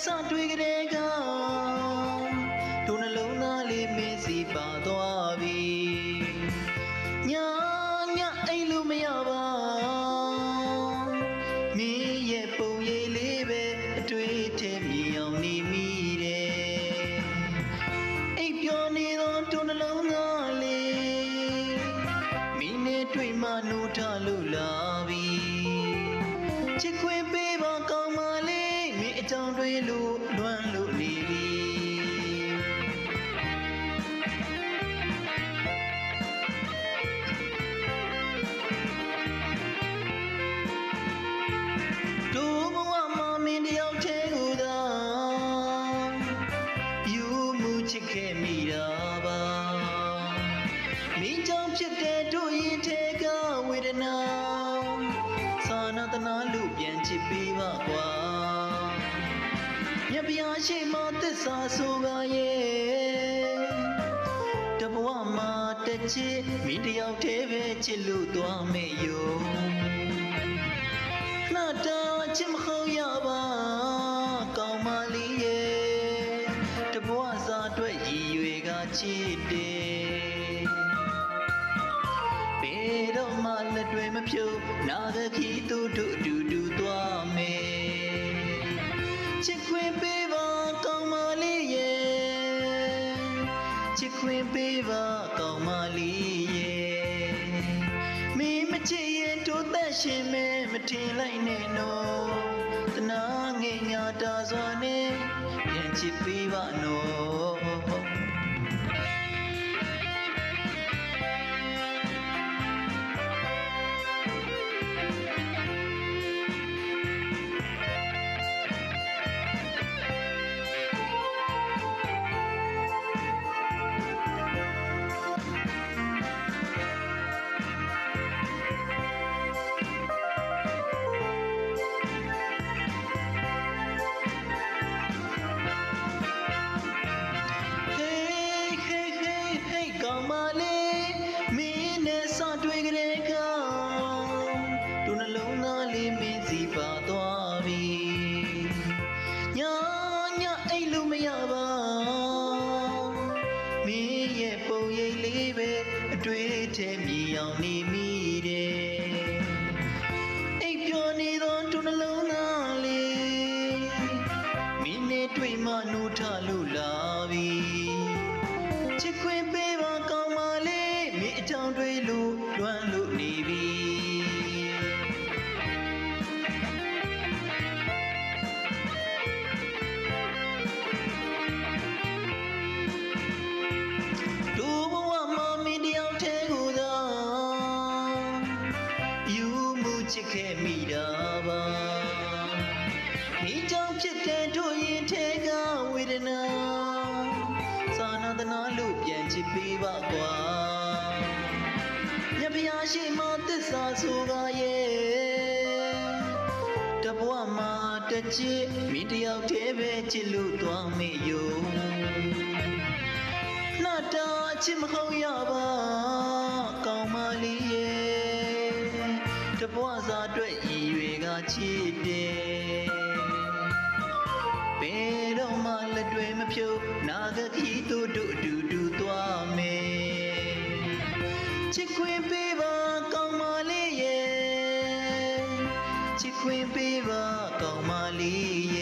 စတွေ့ကြတဲ့ကဒုနှလုံးသားလေးမင်းစီပါသွားပြီညာအိမ်လို့မရပါမင်းရဲ့ပုံရိပ်လေးပဲအတွေ့အထင်မြင်အောင်နေမိတယ်အိပ်ပျော်နေသောဒုနှလုံးသားလေးမင်းနဲ့တွေ့မှနှိုးထလို့လာပြီချစ်ခွင့်ပေးပါကောင်းပါလေမင်းအကြောင်းတွေလို့လွမ်းလို့နေပြီတို့ဘဝမှာမင်းတယောက်တည်းကိုသာယူမှုချစ်ခဲ့မိတာပါမင်းကြောင့်ဖြစ်တဲ့တို့ရင်ထဲကဝေဒနာသာနာတနာလို့ပြန်ချစ်ပေးပါကွာမြတ်ဗျာရှိမသစ္စာဆိုပါရဲ့တဘဝမှာတချစ်မင်းတယောက်တည်းပဲချစ်လို့သွားမယ်ယောခဏတာချစ်မဟုတ်ရပါကောင်းမလေးရဲ့တဘဝစာအတွက်ရည်ရွယ်ကချစ်တယ်ဘယ်တော့မှလက်တွေမဖြုတ်နာဂခီတို့အတူတူသွားမယ်ချစ်ခွင့်ပေးပါကောင်းမလေးရဲ့ချစ်ခွင့်ပေးပါကောင်းမလေးရဲ့မင်းမချစ်ရင်တို့သက်ရှင်မဲမထင်လိုက်နဲ့နော်တနာငယ်ညာတာစွာနဲ့ပြန်ချစ်ပေးပါနော်တွေ့ကြတဲ့ကဒုနှလုံးသားလေးမင်းစီပါသွားပြီညာအိမ်လို့မရပါမင်းရဲ့ပုံရိပ်လေးပဲအတွေ့အထဲမြည်အောင်နေမိတယ်အိပ်ပျော်နေသောဒုနှလုံးသားလေးမင်းနဲ့တွေ့မှနှိုးထလို့လာပြီချစ်ခွင့်ပေးပါကောင်းပါလေမင်းအကြောင်းတွေလို့လွမ်းလို့နေပြီတို့ဘဝမှာမင်းတယောက်တည်းကိုသာယူမှုချစ်ခဲ့မိတာပါမင်းကြောင့်ဖြစ်တဲ့တို့ရင်ထဲကဝေဒနာသာနာတနာလို့ပြန်ချစ်ပေးပါကွာမြတ်ဗျာရှိမသစ္စာဆိုပါရဲ့တဘဝမှာတချစ်မင်းတယောက်တည်းပဲချစ်လို့သွားမေ့ယောနှတာချစ်မဟုတ်ရပါကောင်းမလေးရဲ့တဘဝစာအတွက်ရည်ရွယ်ကချစ်တယ်ဘယ်တော့မှလက်တွေမဖြုတ်နာဂခီတို့အတူတူသွားမယ်ချစ်ခွင့်ပေးပါကောင်းမလေးရဲ့ချစ်ခွင့်ပေးပါကောင်းမလေးရဲ့